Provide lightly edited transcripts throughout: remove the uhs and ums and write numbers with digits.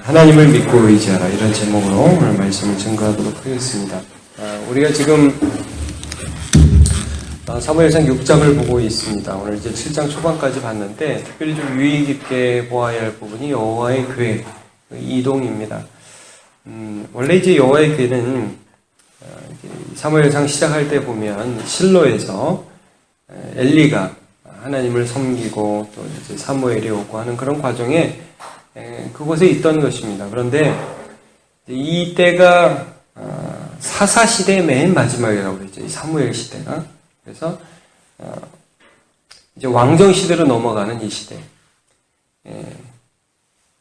하나님을 믿고 의지하라, 이런 제목으로 오늘 말씀을 증거하도록 하겠습니다. 우리가 지금 사무엘상 6장을 보고 있습니다. 오늘 이제 7장 초반까지 봤는데 특별히 좀 유의 깊게 보아야 할 부분이 여호와의 궤 이동입니다. 원래 이제 여호와의 궤는 사무엘상 시작할 때 보면 실로에서 엘리가 하나님을 섬기고 또 이제 사무엘이 오고 하는 그런 과정에 그곳에 있던 것입니다. 그런데 이때가 사사 시대의 맨 마지막이라고 그랬죠. 이 사무엘 시대가. 그래서 이제 왕정 시대로 넘어가는 이 시대.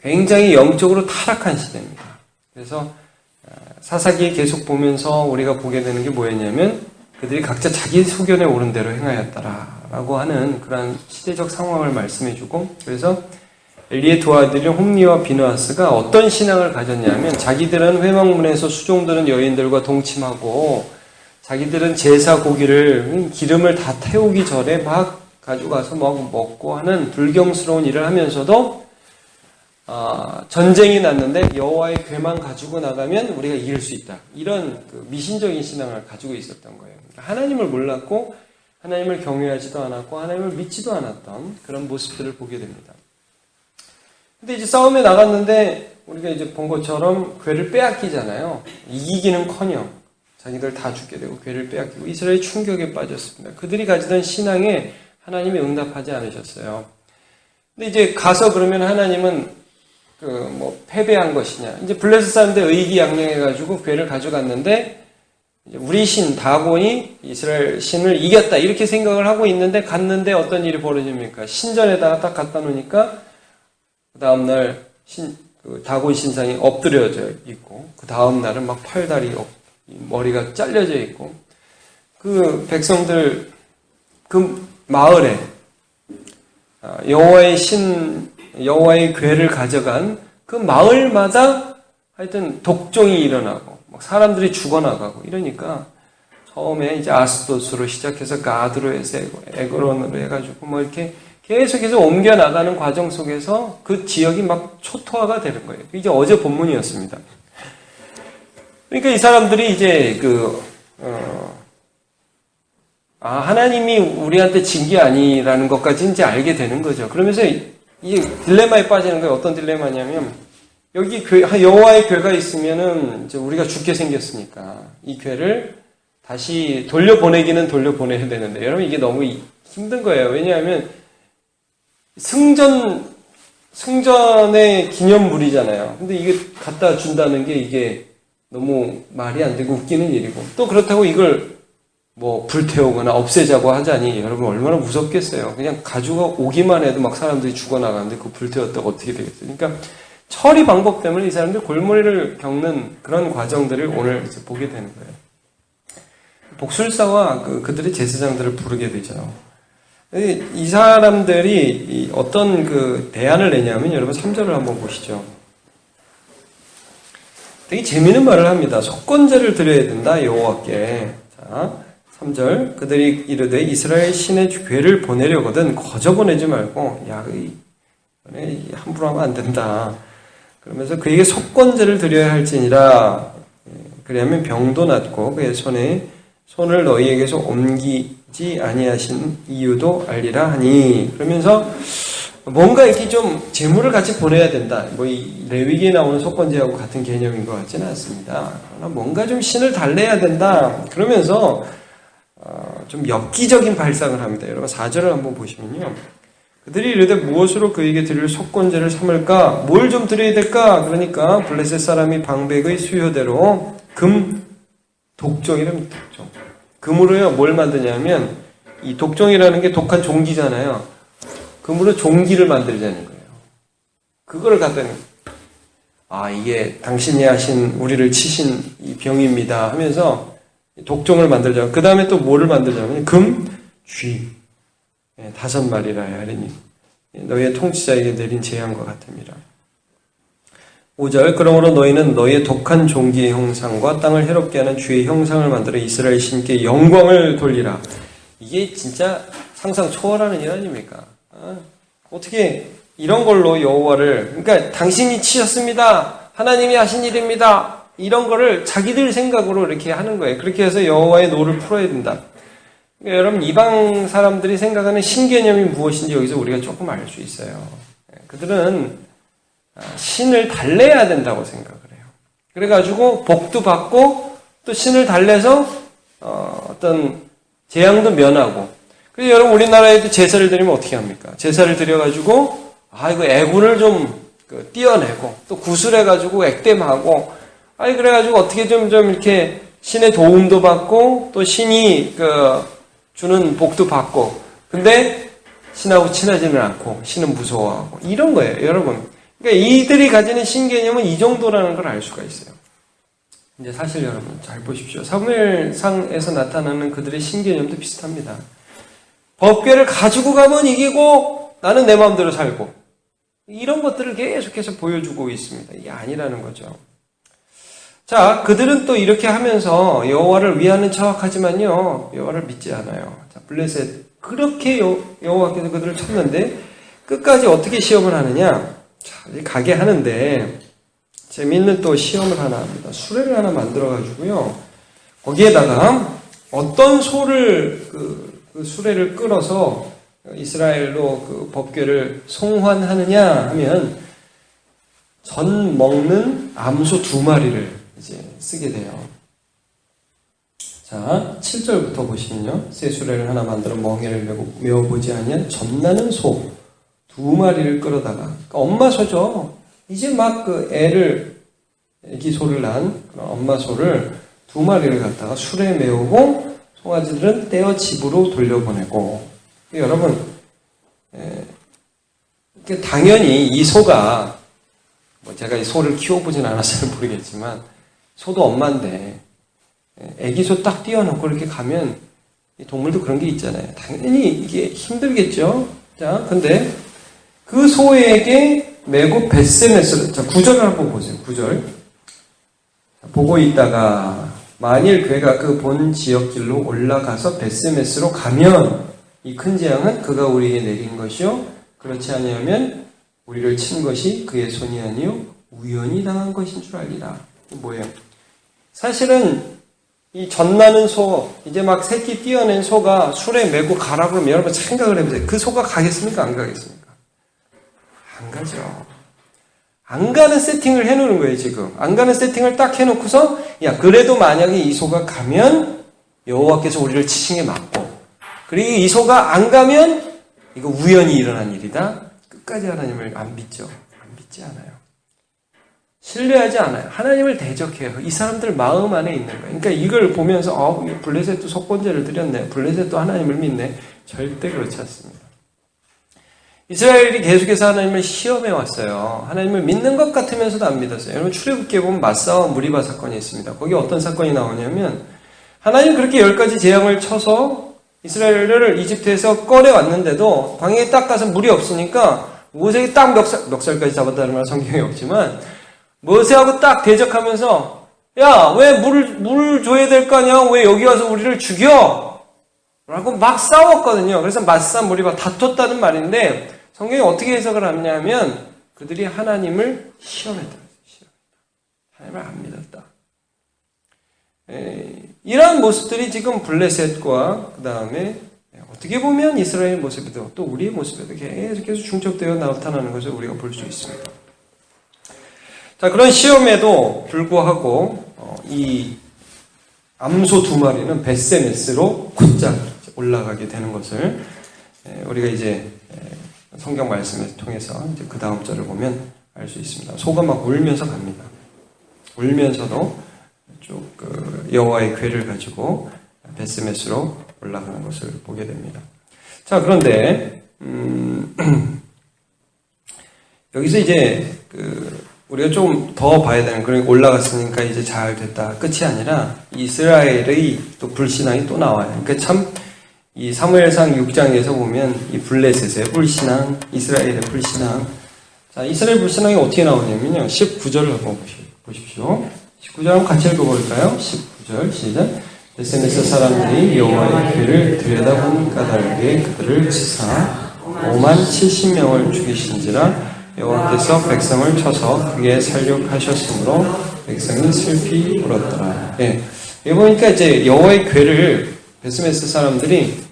굉장히 영적으로 타락한 시대입니다. 그래서 사사기에 계속 보면서 우리가 보게 되는 게 뭐였냐면 그들이 각자 자기 소견에 옳은 대로 행하였다라고 하는 그런 시대적 상황을 말씀해주고, 그래서 엘리의 두 아들인 홈리와 비느하스가 어떤 신앙을 가졌냐면 자기들은 회막문에서 수종드는 여인들과 동침하고 자기들은 제사 고기를 기름을 다 태우기 전에 막 가져가서 먹고 하는 불경스러운 일을 하면서도 전쟁이 났는데 여호와의 궤만 가지고 나가면 우리가 이길 수 있다, 이런 미신적인 신앙을 가지고 있었던 거예요. 하나님을 몰랐고 하나님을 경외하지도 않았고 하나님을 믿지도 않았던 그런 모습들을 보게 됩니다. 근데 이제 싸움에 나갔는데 우리가 이제 본 것처럼 궤를 빼앗기잖아요. 이기기는커녕 자기들 다 죽게 되고 궤를 빼앗기고 이스라엘이 충격에 빠졌습니다. 그들이 가지던 신앙에 하나님이 응답하지 않으셨어요. 근데 이제 가서 그러면 하나님은 패배한 것이냐? 이제 블레셋 사람들 의기양양해가지고 궤를 가져갔는데 우리 신 다곤이 이스라엘 신을 이겼다 이렇게 생각을 하고 있는데 갔는데 어떤 일이 벌어집니까? 신전에다가 딱 갖다 놓으니까 그 다음날 다곤 신상이 엎드려져 있고, 그 다음날은 막 팔다리 머리가 잘려져 있고, 그 백성들 그 마을에 여호와의 궤를 가져간 그 마을마다 하여튼 독종이 일어나고 막 사람들이 죽어나가고 이러니까 처음에 이제 아스도스로 시작해서 가드로 해서 에그론으로 해가지고 뭐 이렇게 계속해서 옮겨나가는 과정 속에서 그 지역이 막 초토화가 되는 거예요. 이제 어제 본문이었습니다. 그러니까 이 사람들이 이제 하나님이 우리한테 진 게 아니라는 것까지 이제 알게 되는 거죠. 그러면서 이게 딜레마에 빠지는 거예요. 어떤 딜레마냐면 여기 여호와의 궤가 있으면은 이제 우리가 죽게 생겼으니까 이 궤를 다시 돌려보내기는 돌려보내야 되는데, 여러분 이게 너무 힘든 거예요. 왜냐하면 승전의 기념물이잖아요. 근데 이게 갖다 준다는 게 이게 너무 말이 안 되고 웃기는 일이고, 또 그렇다고 이걸 불태우거나 없애자고 하자니 여러분 얼마나 무섭겠어요. 그냥 가지고 오기만 해도 막 사람들이 죽어나가는데 그거 불태웠다가 어떻게 되겠어요. 그러니까 처리 방법 때문에 이 사람들이 골머리를 겪는 그런 과정들을 오늘 이제 보게 되는 거예요. 복술사와 그들의 제사장들을 부르게 되죠. 이 사람들이 어떤 대안을 내냐면 여러분 3절을 한번 보시죠. 되게 재미있는 말을 합니다. 속건제를 드려야 된다 여호와께. 자, 3절 그들이 이르되 이스라엘 신의 궤를 보내려거든 거저 보내지 말고 함부로 하면 안 된다. 그러면서 그에게 속건제를 드려야 할지니라. 그리하면 병도 낫고 그의 손을 너희에게서 옮기지 아니하신 이유도 알리라 하니. 그러면서 뭔가 이렇게 좀 재물을 같이 보내야 된다. 이 레위기에 나오는 속건제하고 같은 개념인 것 같지는 않습니다. 그러나 뭔가 좀 신을 달래야 된다. 그러면서 좀 엽기적인 발상을 합니다. 여러분 4절을 한번 보시면요. 그들이 이르되 무엇으로 그에게 드릴 속건제를 삼을까? 뭘 좀 드려야 될까? 그러니까 블레셋 사람이 방백의 수요대로 독종이랍니다. 독종. 금으로요 뭘 만드냐면 이 독종이라는 게 독한 종기잖아요. 금으로 종기를 만들자는 거예요. 그거를 갖다니 이게 당신이 하신 우리를 치신 이 병입니다 하면서 독종을 만들자. 그 다음에 또 뭐를 만들자면 쥐 5마리라 하리니 너희의 통치자에게 내린 재앙과 같음이라. 5절 그러므로 너희는 너희의 독한 종기의 형상과 땅을 해롭게 하는 쥐의 형상을 만들어 이스라엘 신께 영광을 돌리라. 이게 진짜 상상 초월하는 일 아닙니까? 어떻게 이런 걸로 여호와를, 그러니까 당신이 치셨습니다. 하나님이 하신 일입니다. 이런 거를 자기들 생각으로 이렇게 하는 거예요. 그렇게 해서 여호와의 노를 풀어야 된다. 그러니까 여러분, 이방 사람들이 생각하는 신개념이 무엇인지 여기서 우리가 조금 알 수 있어요. 그들은 신을 달래야 된다고 생각을 해요. 그래가지고 복도 받고 또 신을 달래서 어떤 재앙도 면하고. 그래서 여러분, 우리나라에도 제사를 드리면 어떻게 합니까? 제사를 드려가지고 이거 애군을 좀 띄어내고 또 구슬해가지고 액땜하고 그래가지고 어떻게 좀 이렇게 신의 도움도 받고 또 신이 주는 복도 받고. 근데 신하고 친하지는 않고 신은 무서워하고 이런 거예요, 여러분. 그러니까 이들이 가지는 신개념은 이 정도라는 걸 알 수가 있어요. 이제 사실 여러분 잘 보십시오. 사무엘상에서 나타나는 그들의 신개념도 비슷합니다. 법궤를 가지고 가면 이기고 나는 내 마음대로 살고, 이런 것들을 계속해서 보여주고 있습니다. 이게 아니라는 거죠. 자, 그들은 또 이렇게 하면서 여호와를 위하는 척하지만요, 여호와를 믿지 않아요. 자, 블레셋, 그렇게 여호와께서 그들을 쳤는데 끝까지 어떻게 시험을 하느냐? 자, 가게 하는데 재미있는 또 시험을 하나 합니다. 수레를 하나 만들어가지고요, 거기에다가 어떤 소를 그 수레를 끌어서 이스라엘로 그 법궤를 송환하느냐 하면 전 먹는 암소 2마리를 이제 쓰게 돼요. 자, 7절부터 보시면요, 새 수레를 하나 만들어 멍에를 메어보지 아니한 젖나는 소 2마리를 끌어다가, 그러니까 엄마 소죠. 이제 막 애기 소를 낳은 그런 엄마 소를 2마리를 갖다가 수레에 메우고 송아지들은 떼어 집으로 돌려보내고. 여러분, 당연히 이 소가, 제가 이 소를 키워보진 않아서는 모르겠지만, 소도 엄마인데, 애기 소 딱 띄워놓고 이렇게 가면, 동물도 그런 게 있잖아요. 당연히 이게 힘들겠죠? 자, 근데, 그 소에게 메고 벳세메스로, 자, 9절을 한번 보세요. 9절. 보고 있다가, 만일 그가 그 본 지역길로 올라가서 벳세메스로 가면, 이 큰 재앙은 그가 우리에게 내린 것이요, 그렇지 아니하면 우리를 친 것이 그의 손이 아니요 우연히 당한 것인 줄 알리라. 뭐예요? 사실은 이 젖나는 소, 이제 막 새끼 띄어낸 소가 술에 메고 가라 그러면 여러분 생각을 해보세요. 그 소가 가겠습니까? 안 가겠습니까? 안 가죠. 안 가는 세팅을 해놓는 거예요, 지금. 안 가는 세팅을 딱 해놓고서, 야, 그래도 만약에 이 소가 가면 여호와께서 우리를 치신게 맞고, 그리고 이 소가 안 가면 이거 우연히 일어난 일이다. 끝까지 하나님을 안 믿죠. 안 믿지 않아요. 신뢰하지 않아요. 하나님을 대적해요. 이 사람들 마음 안에 있는 거예요. 그러니까 이걸 보면서 블레셋도 속건제를 드렸네. 블레셋도 하나님을 믿네. 절대 그렇지 않습니다. 이스라엘이 계속해서 하나님을 시험해 왔어요. 하나님을 믿는 것 같으면서도 안 믿었어요. 여러분, 출애굽기에 보면 마사와 무리바 사건이 있습니다. 거기 어떤 사건이 나오냐면, 하나님 그렇게 10가지 재앙을 쳐서 이스라엘을 이집트에서 꺼내왔는데도 광야에 딱 가서 물이 없으니까 모세에게 딱 멱살까지 잡았다는 말 성경에 없지만, 모세하고 딱 대적하면서, 야, 왜 물을 줘야 될 거 아니야? 왜 여기 와서 우리를 죽여? 라고 막 싸웠거든요. 그래서 마사 무리바 다퉜다는 말인데, 성경이 어떻게 해석을 하냐면, 그들이 하나님을 시험했다. 하나님을 안 믿었다. 이러한 모습들이 지금 블레셋과 그 다음에 어떻게 보면 이스라엘 모습에도 또 우리의 모습에도 계속해서 중첩되어 나타나는 것을 우리가 볼 수 있습니다. 자, 그런 시험에도 불구하고 이 암소 2마리는 벳세메스로 곧장 올라가게 되는 것을 우리가 이제 성경 말씀을 통해서 이제 그 다음 절을 보면 알 수 있습니다. 소가 막 울면서 갑니다. 울면서도 쭉 여호와의 궤를 가지고 벳세메스로 올라가는 것을 보게 됩니다. 자, 그런데 여기서 이제 우리가 좀 더 봐야 되는, 그러니까 올라갔으니까 이제 잘 됐다 끝이 아니라 이스라엘의 또 불신앙이 또 나와요. 그러니까 참 이 사무엘상 6장에서 보면 이 블레셋의 불신앙, 이스라엘의 불신앙. 자, 이스라엘 불신앙이 어떻게 나오냐면요, 19절을 한번 보십시오. 19절 한번 같이 읽어볼까요? 19절 시작. 벳세메스 사람들이 여호와의 궤를 들여다보는 까닭에 그들을 치사 5만 70명을 죽이신지라 여호와께서 백성을 쳐서 크게 살육하셨으므로 백성이 슬피 울었더라. 예. 여기 보니까 이제 여호와의 궤를 베스메스 사람들이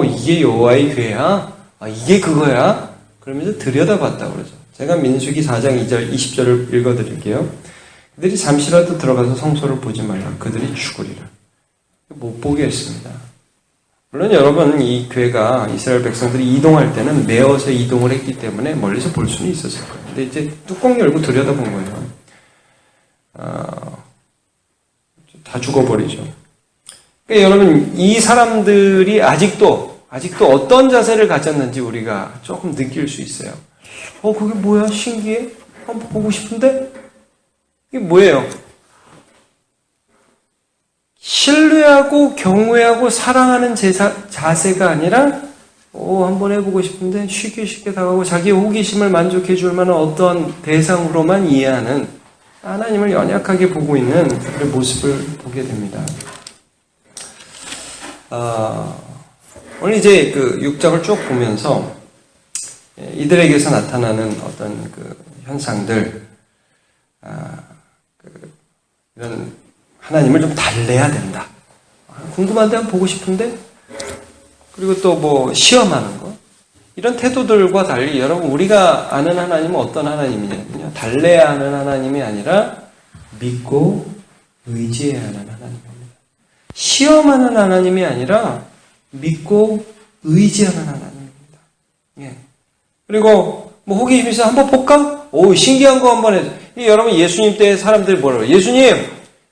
이게 여호와의 궤야? 이게 그거야? 그러면서 들여다봤다고 그러죠. 제가 민수기 4장 2절 20절을 읽어드릴게요. 그들이 잠시라도 들어가서 성소를 보지 말라. 그들이 죽으리라. 못 보게 했습니다. 물론 여러분 이 궤가 이스라엘 백성들이 이동할 때는 메어서 이동을 했기 때문에 멀리서 볼 수는 있었을 거예요. 근데 이제 뚜껑 열고 들여다본 거예요. 다 죽어버리죠. 그러니까 여러분 이 사람들이 아직도 어떤 자세를 가졌는지 우리가 조금 느낄 수 있어요. 그게 뭐야? 신기해? 한번 보고 싶은데? 이게 뭐예요? 신뢰하고 경외하고 사랑하는 자세가 아니라 한번 해보고 싶은데 쉽게 다가오고 자기의 호기심을 만족해 줄 만한 어떤 대상으로만 이해하는 하나님을 연약하게 보고 있는 그런 모습을 보게 됩니다. 오늘 이제 그 6장을 쭉 보면서 이들에게서 나타나는 어떤 그 현상들, 이런 하나님을 좀 달래야 된다. 궁금한데 한번 보고 싶은데? 그리고 또 뭐 시험하는 거. 이런 태도들과 달리 여러분 우리가 아는 하나님은 어떤 하나님이냐면요. 달래야 하는 하나님이 아니라 믿고 의지해야 하는 하나님입니다. 시험하는 하나님이 아니라 믿고 의지하는 하나님입니다. 예. 그리고 뭐 호기심 있어 한번 볼까? 신기한 거 한번 해줘. 여러분 예수님 때 사람들이 뭐라고 해요? 예수님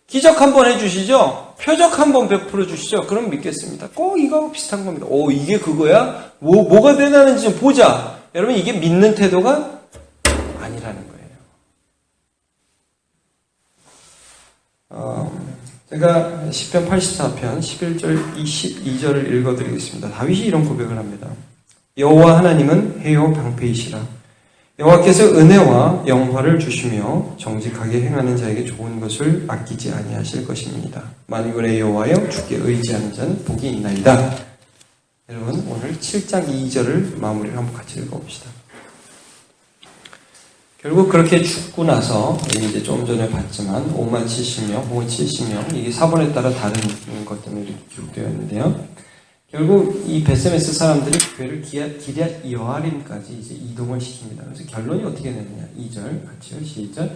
기적 한번 해주시죠? 표적 한번 베풀어 주시죠? 그럼 믿겠습니다. 꼭 이거하고 비슷한 겁니다. 이게 그거야? 뭐가 대단한지 좀 보자. 여러분 이게 믿는 태도가 아니라는 거예요. 제가 시편 84편 11절 22절을 읽어드리겠습니다. 다윗이 이런 고백을 합니다. 여호와 하나님은 해요 방패이시라. 여호와께서 은혜와 영화를 주시며 정직하게 행하는 자에게 좋은 것을 아끼지 아니하실 것입니다. 만군의 여호와여 주께 의지하는 자는 복이 있나이다. 여러분 오늘 7장 2절을 마무리를 한번 같이 읽어봅시다. 결국 그렇게 죽고 나서 이제 좀 전에 봤지만 5만 70명 혹은 70명 이게 사본에 따라 다른 것 때문에 이렇게 기록되어 있는데요. 결국 이 베스메스 사람들이 교회를 기럇 여아림까지 이제 이동을 시킵니다. 그래서 결론이 어떻게 되느냐? 2절 같이요. 시작.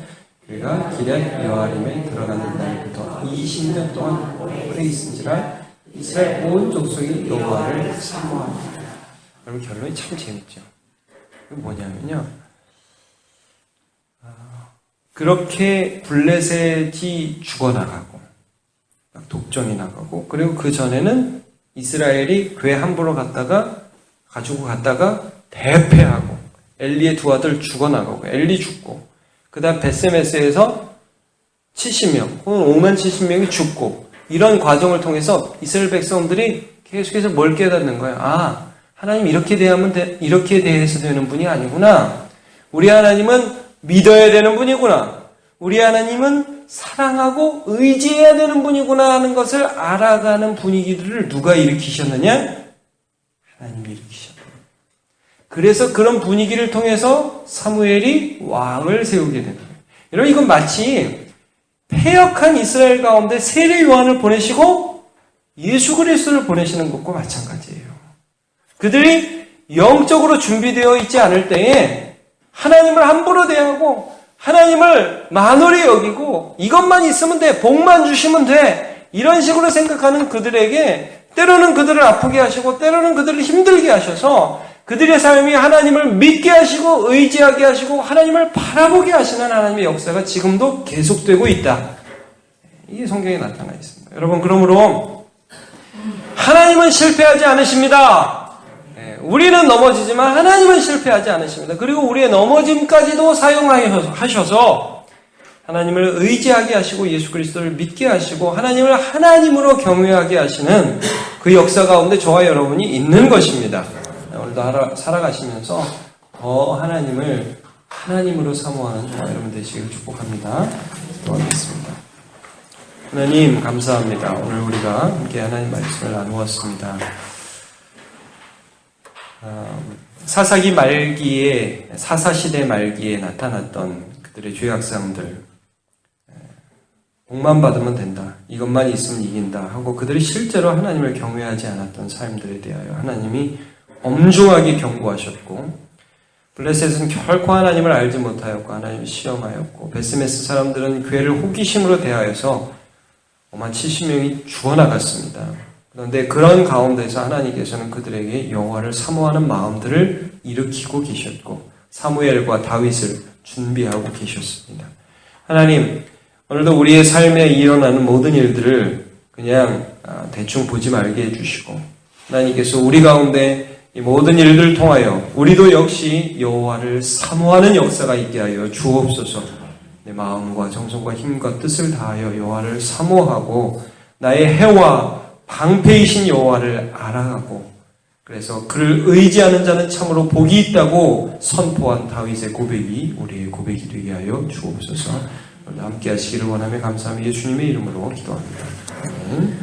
그가 기럇 여아림에 들어가는 날부터 20년 동안 오래 있은지라 이스라엘 온 족속이 여호와를 사모합니다. 여러분 결론이 참 재밌죠. 그게 뭐냐면요. 그렇게 블레셋이 죽어나가고 독점이 나가고 그리고 그 전에는 이스라엘이 궤 함부로 가지고 갔다가 대패하고 엘리의 두 아들 죽어나가고 엘리 죽고 그 다음 베스메스에서 70명 혹은 5만 70명이 죽고 이런 과정을 통해서 이스라엘 백성들이 계속해서 뭘 깨닫는 거예요. 하나님 이렇게 대해서 되는 분이 아니구나. 우리 하나님은 믿어야 되는 분이구나. 우리 하나님은 사랑하고 의지해야 되는 분이구나 하는 것을 알아가는 분위기들을 누가 일으키셨느냐? 하나님이 일으키셨다. 그래서 그런 분위기를 통해서 사무엘이 왕을 세우게 되는 거예요. 여러분 이건 마치 패역한 이스라엘 가운데 세례 요한을 보내시고 예수 그리스도를 보내시는 것과 마찬가지예요. 그들이 영적으로 준비되어 있지 않을 때에 하나님을 함부로 대하고 하나님을 만홀히 여기고 이것만 있으면 돼, 복만 주시면 돼 이런 식으로 생각하는 그들에게 때로는 그들을 아프게 하시고 때로는 그들을 힘들게 하셔서 그들의 삶이 하나님을 믿게 하시고 의지하게 하시고 하나님을 바라보게 하시는 하나님의 역사가 지금도 계속되고 있다. 이게 성경에 나타나 있습니다. 여러분 그러므로 하나님은 실패하지 않으십니다. 우리는 넘어지지만 하나님은 실패하지 않으십니다. 그리고 우리의 넘어짐까지도 사용하셔서 하나님을 의지하게 하시고 예수 그리스도를 믿게 하시고 하나님을 하나님으로 경외하게 하시는 그 역사 가운데 저와 여러분이 있는 것입니다. 오늘도 살아가시면서 더 하나님을 하나님으로 사모하는 저와 여러분 되시길 축복합니다. 기도하겠습니다. 하나님 감사합니다. 오늘 우리가 함께 하나님 말씀을 나누었습니다. 사사기 말기에, 사사시대 말기에 나타났던 그들의 죄악상들, 복만 받으면 된다, 이것만 있으면 이긴다 하고 그들이 실제로 하나님을 경외하지 않았던 삶들에 대하여 하나님이 엄중하게 경고하셨고, 블레셋은 결코 하나님을 알지 못하였고 하나님을 시험하였고, 베스메스 사람들은 교회를 호기심으로 대하여서 70명이 죽어나갔습니다. 그런데 그런 가운데서 하나님께서는 그들에게 여호와를 사모하는 마음들을 일으키고 계셨고 사무엘과 다윗을 준비하고 계셨습니다. 하나님, 오늘도 우리의 삶에 일어나는 모든 일들을 그냥 대충 보지 말게 해주시고, 하나님께서 우리 가운데 이 모든 일들을 통하여 우리도 역시 여호와를 사모하는 역사가 있게 하여 주옵소서. 내 마음과 정성과 힘과 뜻을 다하여 여호와를 사모하고 나의 해와 방패이신 여호와를 알아가고, 그래서 그를 의지하는 자는 참으로 복이 있다고 선포한 다윗의 고백이 우리의 고백이 되게 하여 주옵소서. 함께 하시기를 원하며 감사하며 예수님의 이름으로 기도합니다. 아멘.